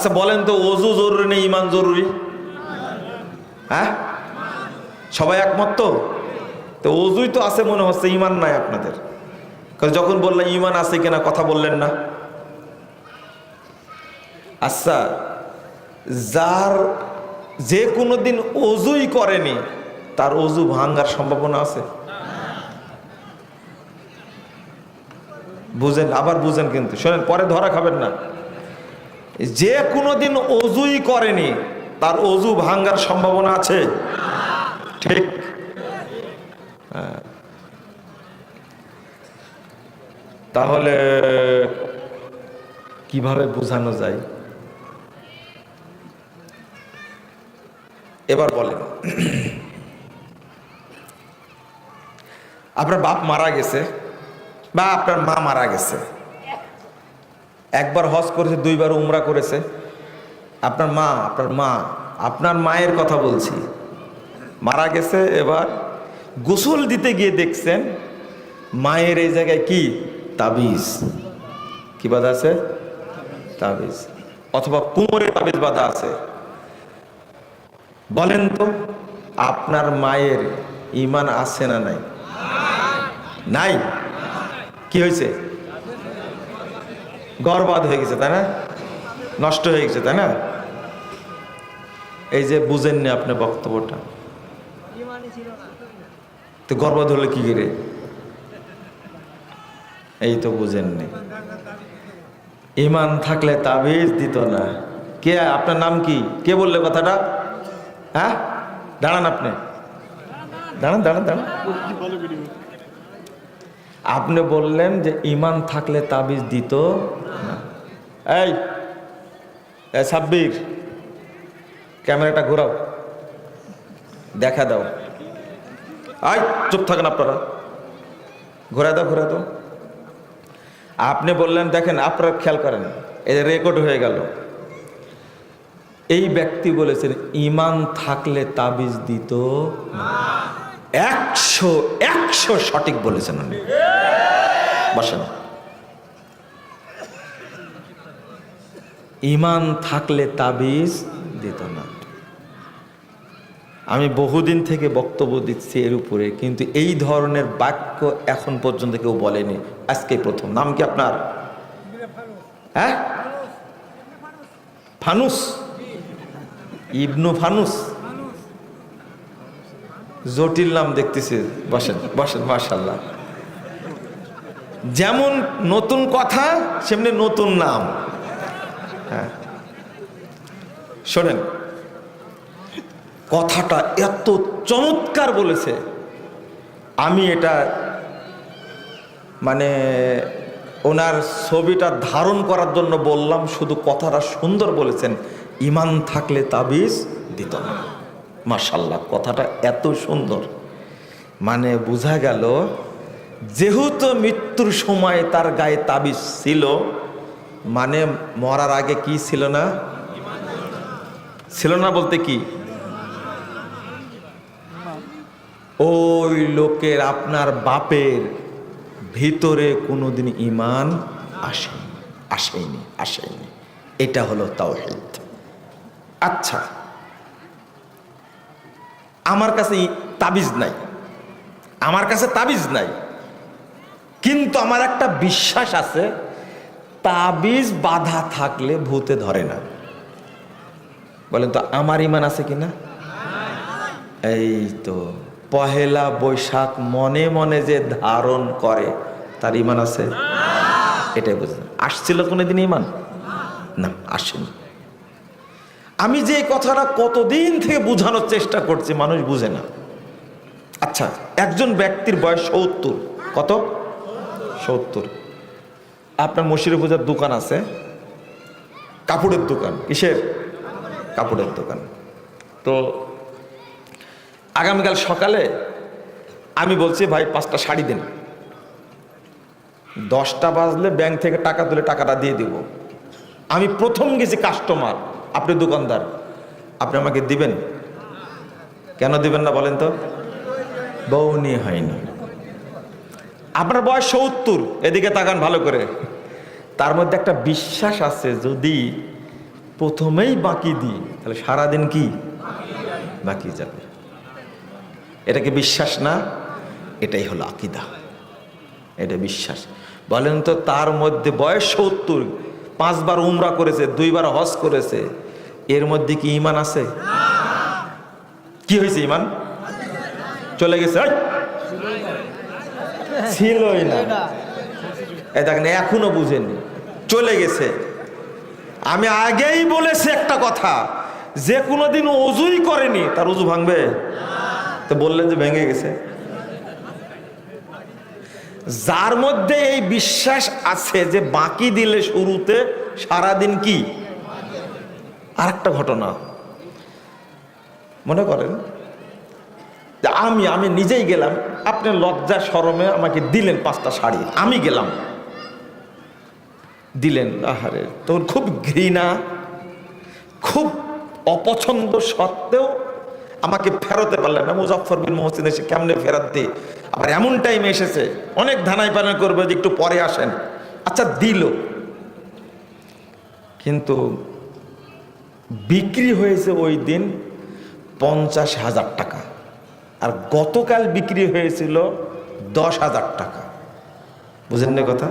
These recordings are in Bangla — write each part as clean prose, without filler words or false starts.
আচ্ছা বলেন তো, অজু জরুরি না ইমান জরুরি? হ্যাঁ, সবাই একমত তো? তো অজুই তো আছে মনে হচ্ছে, ইমান নাই আপনাদের। কারণ যখন বললেন ইমান আছে কিনা কথা বললেন না। আচ্ছা, যার যে কোনো দিন অজুই করেনি তার অজু ভাঙার সম্ভাবনা আছে? বুঝেন, আবার বুঝেন কিন্তু শোনেন, পরে ধরা খাবেন না। যে কোনো দিন অজুই করেনি তার অজু ভাঙার সম্ভাবনা আছে? ঠিক। তাহলে কিভাবে বোঝানো যায়? এবার বলেন, আপনার বাপ মারা গেছে বা আপনার মা মারা গেছে, একবার হজ করেছে, দুইবার উমরা করেছে। আপনার মায়ের কথা বলছি, মারা গেছে। এবার গোসল দিতে গিয়ে দেখছেন মায়ের এই জায়গায় কি তাবিজ, কি বাঁধা আছে? তাবিজ, অথবা কোমরে তাবিজ বাঁধা আছে। বলেন তো আপনার মায়ের ঈমান আছে না নাই? নাই। কি হয়েছে? গর্বাদ হয়ে গেছে, তাই না? নষ্ট হয়ে গেছে, তাই না? এই যে বুঝেননি আপনি বক্তব্যটা, তো গর্বাদ হলে কি করে? এই তো বুঝেননি। ঈমান থাকলে তাবিজ দিত না। কে? আপনার নাম কি? কে বললে কথাটা? হ্যাঁ, দাঁড়ান, আপনি দাঁড়ান দাঁড়ান দাঁড়ান। আপনি বললেন যে ঈমান থাকলে তাবিজ দিত না। এই সাব্বির, ক্যামেরাটা ঘোরাও, দেখা দাও। আয়, চুপ থাকেন আপনারা, ঘোরা দাও, ঘোরা দাও। আপনি বললেন, দেখেন আপনারা খেয়াল করেন, এই রেকর্ড হয়ে গেল। এই ব্যক্তি বলেছেন ঈমান থাকলে তাবিজ দিত না। 100 সঠিক বলেছেন উনি। বসেন। ঈমান থাকলে তাবিজ দিত না। আমি বহুদিন থেকে বক্তব্য দিচ্ছি এর উপরে, কিন্তু এই ধরনের বাক্য এখন পর্যন্ত কেউ বলেনি, আজকে প্রথম। নাম কি আপনার? হ্যাঁ, ফানুস, ইবনু ফানুস, জটিল নাম দেখতেছি। বসেন বসেন, মাশাআল্লাহ। যেমন নতুন কথা সেমনি নতুন নাম। হ্যাঁ, শোনেন, কথাটা এত চমৎকার বলেছে, আমি এটা মানে ওনার ছবিটা ধারণ করার জন্য বললাম। শুধু কথাটা সুন্দর বলেছেন, ঈমান থাকলে তাবিজ দিত না। মাশাআল্লাহ, কথাটা এত সুন্দর, মানে বোঝা গেল যেহেতু মৃত্যুর সময় তার গায়ে তাবিজ ছিল, মানে মরার আগে কি ছিল না? ছিল না বলতে কি, ওই লোকের, আপনার বাপের ভিতরে কোনোদিন ঈমান আসেনি। এটা হলো তাওহীদ। আচ্ছা, আমার কাছে তাবিজ নাই, কিন্তু আমার একটা বিশ্বাস আছে, তাবিজ বাঁধা থাকলে ভূতে ধরে না। বলেন তো আমার ঈমান আছে কিনা? এই তো, পহেলা বৈশাখ মনে মনে যে ধারণ করে তার ঈমান আছে? এটাই বুঝলেন। আসছিল কোনোদিন ঈমান? না, আসেনি। আমি যে কথাটা কতদিন থেকে বোঝানোর চেষ্টা করছি, মানুষ বুঝে না। আচ্ছা, একজন ব্যক্তির বয়স 70, কত? 70। আপনার মশিরে পূজার দোকান আছে, কাপড়ের দোকান। কিসের? কাপড়ের দোকান। তো আগামীকাল সকালে আমি বলছি, ভাই 5টা শাড়ি দেন। 10টা বাজলে ব্যাংক থেকে টাকা তুলে টাকাটা দিয়ে দিব। আমি প্রথম গেছি কাস্টমার, আপনি দোকানদার, আপনি আমাকে দিবেন? কেন দিবেন না বলেন তো? বউ নিয়ে হয়নি। আপনার বয়স 70, এদিকে তাকান ভালো করে। তার মধ্যে একটা বিশ্বাস আছে, যদি প্রথমেই বাকি দিই, তাহলে সারাদিন কি বাকি যাবে। এটা কি বিশ্বাস না? এটাই হলো আকীদা, এটা বিশ্বাস। বলেন তো, তার মধ্যে বয়স 70, 5 বার উমরা করেছে, 2 বার হজ করেছে, এর মধ্যে কি ঈমান আছে? কি হয়েছে? ঈমান চলে গেছে? ছিলই না। এই দেখেন, এখনো বুঝেননি, চলে গেছে। আমি আগেই বলেছি একটা কথা, যে কোনোদিন ওযুই করেনি তার ওযু ভাঙবে? তো বললেন যে ভেঙে গেছে। যার মধ্যে এই বিশ্বাস আছে যে বাকি দিলে শুরুতে সারাদিন কি। আরেকটা ঘটনা মনে করেন, আমি নিজেই গেলাম, আপনি লজ্জা শরমে আমাকে দিলেন 5টা শাড়ি, আমি গেলাম দিলেন, আহারে তোর খুব ঘৃণা, খুব অপছন্দ সত্ত্বেও আমাকে ফেরতে পারলেন না। মুজাফফর বিন মুহসিন এসে কেমনে ফেরত দিই, আবার এমন টাইমে এসেছে, অনেক ধানাই পানা করবে যে একটু পরে আসেন। আচ্ছা দিল, কিন্তু বিক্রি হয়েছে ওই দিন 50,000 টাকা, আর গতকাল বিক্রি হয়েছিল 10,000 টাকা। বুঝেন না কথা?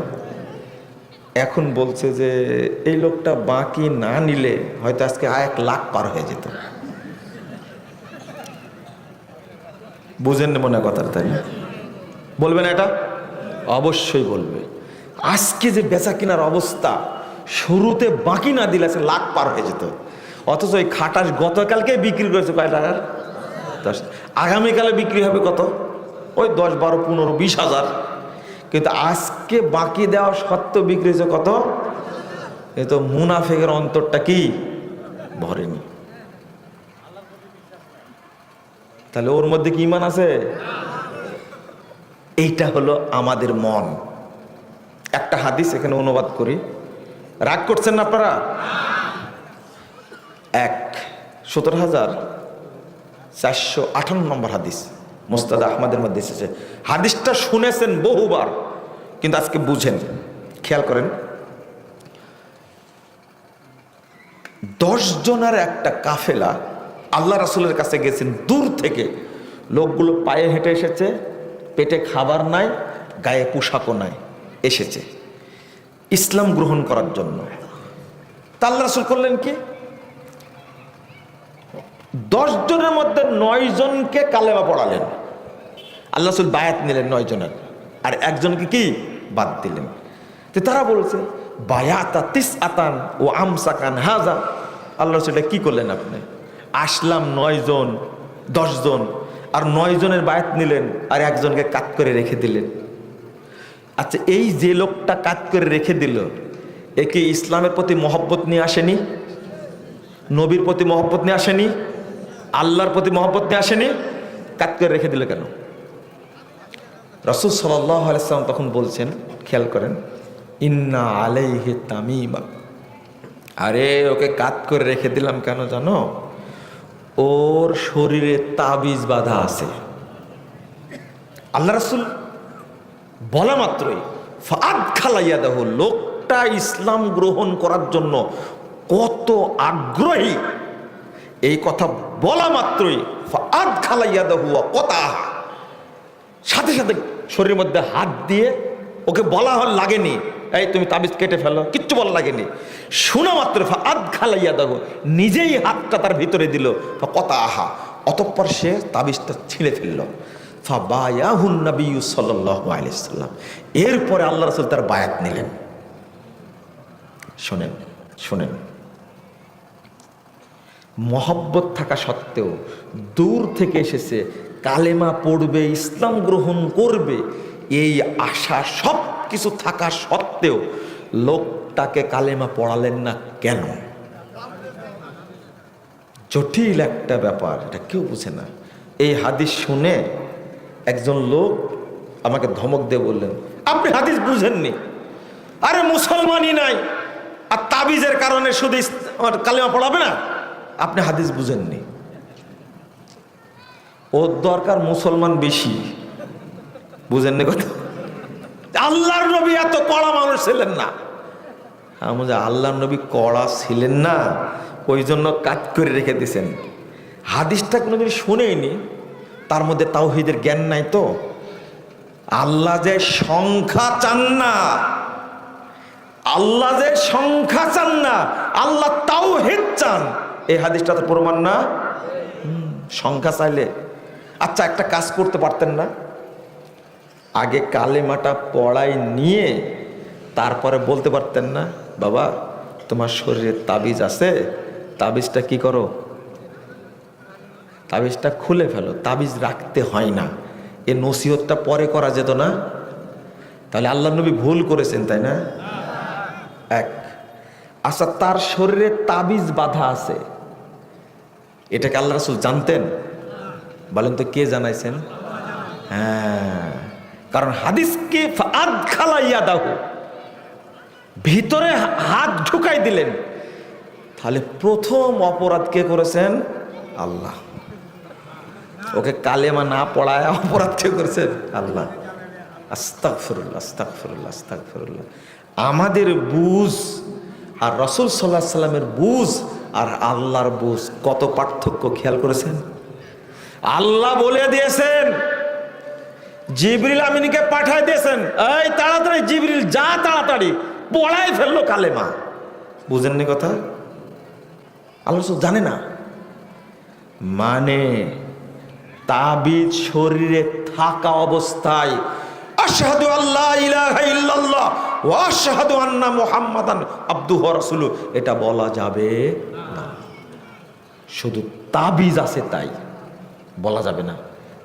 এখন বলছে যে এই লোকটা বাকি না নিলে হয়তো আজকে 1 লাখ পার হয়ে যেত। বুঝেন না মনে কথা? তাই না? বলবেন এটা? অবশ্যই বলবে। আজকে যে বেচা কেনার অবস্থা, শুরুতে বাকি না দিলে আজকে লাখ পার হয়ে যেত। অথচ ওই খাটাস গতকালকে বিক্রি করেছে কয় টাকার? 10। আগামীকালে বিক্রি হবে কত? ওই 10, 12, 15, 20,000। কিন্তু আজকে বাকি দেওয়া সত্ত্বেও বিক্রি হয়েছে কত? এ তো মুনাফিকের অন্তরটা কি ভরেনি। তাহলে ওর মধ্যে কি ঈমান আছে? এইটা হলো আমাদের মন। একটা হাদিস এখানে অনুবাদ করি, রাগ করছেন না আপনারা? 17,458 নম্বর হাদিস, মুসনাদ আহমদের মধ্যে এসেছে। হাদিসটা শুনেছেন বহুবার, কিন্তু আজকে বুঝেন, খেয়াল করেন। 10 জনের একটা কাফেলা আল্লাহ রাসূলের কাছে গেছেন দূর থেকে। লোকগুলো পায়ে হেঁটে এসেছে, পেটে খাবার নাই, গায়ে পোশাকও নাই, এসেছে ইসলাম গ্রহণ করার জন্য। তা আল্লাহ রাসূল করলেন কি, 10 জনের মধ্যে 9 জনকে কালেমা পড়ালেন। আল্লাহ রাসূল বায়াত নিলেন 9 জনের, আর একজনকে কি বাদ দিলেন। তো তারা বলছে বায়াতা তিসআতান ও আমসাকান হাজা। আল্লাহ রাসূল কি করলেন আপনি? আসলাম 9 জন, 10 জন, আর 9 জনের বায়াত নিলেন, আর একজনকে কাট করে রেখে দিলেন। আচ্ছা, এই যে লোকটা কাট করে রেখে দিল, এ কি ইসলামের প্রতি মহব্বত নিয়ে আসেনি? নবীর প্রতি মহব্বত নিয়ে আসেনি? আল্লাহর প্রতি মহব্বত নিয়ে আসেনি? কাট করে রেখে দিল কেন? রাসূল সাল্লাল্লাহু আলাইহি ওয়াসাল্লাম তখন বলছেন, খেয়াল করেন, ইন্না আলাইহি তামিমা। আরে ওকে কাট করে রেখে দিলাম কেন জানো? ওর শরীরে তাবিজ বাঁধা আছে। আল্লাহ রাসূল বলা মাত্রই ফাআদখালা ইয়াদাহু, লোকটা ইসলাম গ্রহণ করার জন্য কত আগ্রহী, এই কথা বলা মাত্রই ফাআদখালা ইয়াদাহু ওয়া ক্বাতাহা, সাথে সাথে শরীরের মধ্যে হাত দিয়ে, ওকে বলা লাগেনি এই তুমি তাবিজ কেটে ফেলো, কিচ্ছু বলা লাগেনি, শোনা মাত্র ফাআদখালা ইয়াদাহু, নিজেই হাতটা তার ভিতরে দিল, ক্বাতাহা, অতঃপর সে তাবিজটা ছিঁড়ে ফেলল। ফাবায়াহুন নবী সাল্লাল্লাহু আলাইহি ওয়াসাল্লাম, এরপরে আল্লাহ রাসূল তার বায়াত নিলেন। শোনেন শোনেন, মহব্বত থাকা সত্ত্বেও দূর থেকে এসেছে, কালেমা পড়বে, ইসলাম গ্রহণ করবে, এই আশা সব কিছু থাকা সত্ত্বেও লোকটাকে কালেমা পড়ালেন না কেন? জটিল একটা ব্যাপার, এটা কেউ বুঝে না। এই হাদিস শুনে একজন লোক আমাকে ধমক দিয়ে বললেন, আপনি হাদিস বুঝেননি। আরে মুসলমানই নাই, আর তাবিজের কারণে শুধু কালেমা পড়াবে না? আপনি হাদিস বুঝেননি। ওর দরকার মুসলমান বেশি, বুঝেননি কথা? আল্লাহর নবী এত কড়া মানুষ ছিলেন না। যে আল্লাহ নবী কড়া ছিলেন না, ওই জন্য কাট করে রেখে দিয়েছেন। হাদিসটা কোনোদিন শুনেইনি, তার মধ্যে তাওহীদের জ্ঞান নাই। তো আল্লাহ যে সংখ্যা চান না, আল্লাহ যে সংখ্যা চান না, আল্লাহ তাওহীদ চান, এই হাদিসটা তো প্রমাণ না? সংখ্যা চাইলে আচ্ছা একটা কাজ করতে পারতেন না? আগে কালেমাটা পড়াই নিয়ে তারপরে বলতে পারতেন না, বাবা তোমার শরীরে তাবিজ আছে, তাবিজটা কি করো, তাবিজটা খুলে ফেলো, তাবিজ রাখতে হয় না। এ নসিহতটা পরে করা যেত না? তাহলে আল্লাহ নবী ভুল করেছেন, তাই না? এক, আচ্ছা তার শরীরে তাবিজ বাঁধা আছে, এটাকে আল্লাহ রাসূল জানতেন? বলেন তো কে জানাইছেন? হ্যাঁ, কারণ হাদিসকে আদখালা ইয়াদাহু, ভিতরে হাত ঢুকাই দিলেন। তাহলে প্রথম অপরাধ কে করেছেন? আল্লাহ। ওকে কালেমা না পড়ায় অপরাধ কে করেছেন? আল্লাহ। আস্তাগফিরুল্লাহ, আস্তাগফিরুল্লাহ, আস্তাগফিরুল্লাহ। আমাদের বুঝ আর রাসূল সাল্লাল্লাহু আলাইহি সাল্লামের বুঝ আর আল্লাহর বুঝ কত পার্থক্য খেয়াল করেছেন? আল্লাহ বলে দিয়েছেন, জিবরিল আমিনকে পাঠায় দিয়েছেন, এই তাড়াতাড়ি জিবরিল যা, তাড়াতাড়ি পড়ায় ফেললো কালেমা। বুঝেননি কথা? আল্লাহ জানে না, মানে তাবিজ শরীরে থাকা অবস্থায় আশহাদু আল্লা ইলাহা ইল্লাল্লাহ ওয়া আশহাদু আন্না মুহাম্মাদান আবদুহু ওয়া রাসূলুহু এটা বলা যাবে না। শুধু তাবিজ আছে তাই বলা যাবে না।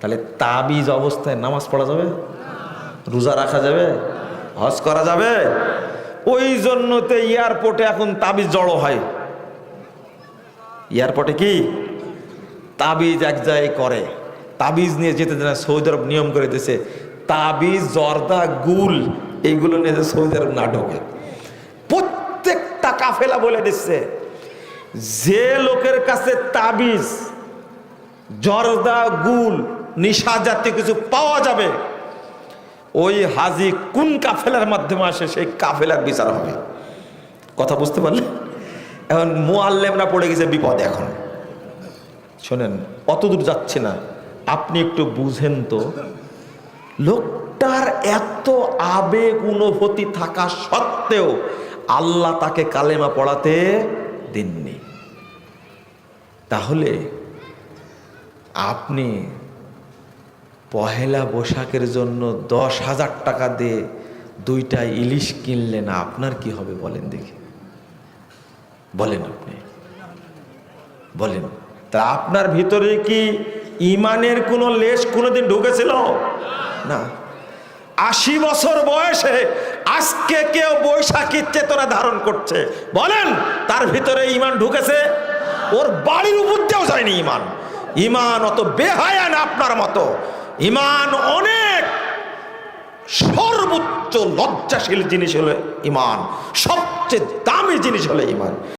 তাহলে তাবিজ অবস্থায় নামাজ পড়া যাবে? রোজা রাখা যাবে? হজ করা যাবে? ওই জন্যতে এয়ারপোর্টে এখন তাবিজ জড়ো হয়। এয়ারপোর্টে কি তাবিজ এক জায়গায় করে, তাবিজ নিয়ে যেতে দেয় না। সৌদি আরব নিয়ম করে দিয়েছে, তাবিজ, জর্দা, গুল এইগুলো নিয়ে সৌদি আরব না ঢোকে। প্রত্যেকটা কাফেলা বলে দিচ্ছে, যে লোকের কাছে তাবিজ, জর্দা, গুল, নিশা জাতীয় কিছু পাওয়া যাবে, ওই হাজি কোন কাফেলার মাধ্যমে আসে সেই কাফেলার বিচার হবে। কথা বুঝতে পারলে? এখন মুআল্লিমরা পড়ে গেছে বিপদ। এখন শোনেন, অত দূর যাচ্ছে না, আপনি একটু বুঝেন তো, লোকটার এত আবেগ অনুভূতি থাকা সত্ত্বেও আল্লাহ তাকে কালেমা পড়াতে দেননি। তাহলে আপনি পহেলা বৈশাখের জন্য 10,000 টাকা দিয়ে 2টা ইলিশ কিনলেন, আপনার কি হবে বলেন দেখি? বলেন, আপনি বলেন। তা আপনার ভিতরে কি ইমানের কোনো লেশ কোনোদিন ঢুকেছিল? না। 80 বছর বয়সে আজকে কেউ বৈশাখীর চেতনা ধারণ করছে, বলেন তার ভিতরে ইমান ঢুকেছে? ওর বাড়ির উপর দিয়েও যায়নি ইমান। ইমান অত বেহায়া না আপনার মতো। ইমান অনেক সর্বোচ্চ লজ্জাশীল জিনিস হলো ইমান, সবচেয়ে দামি জিনিস হলো ইমান।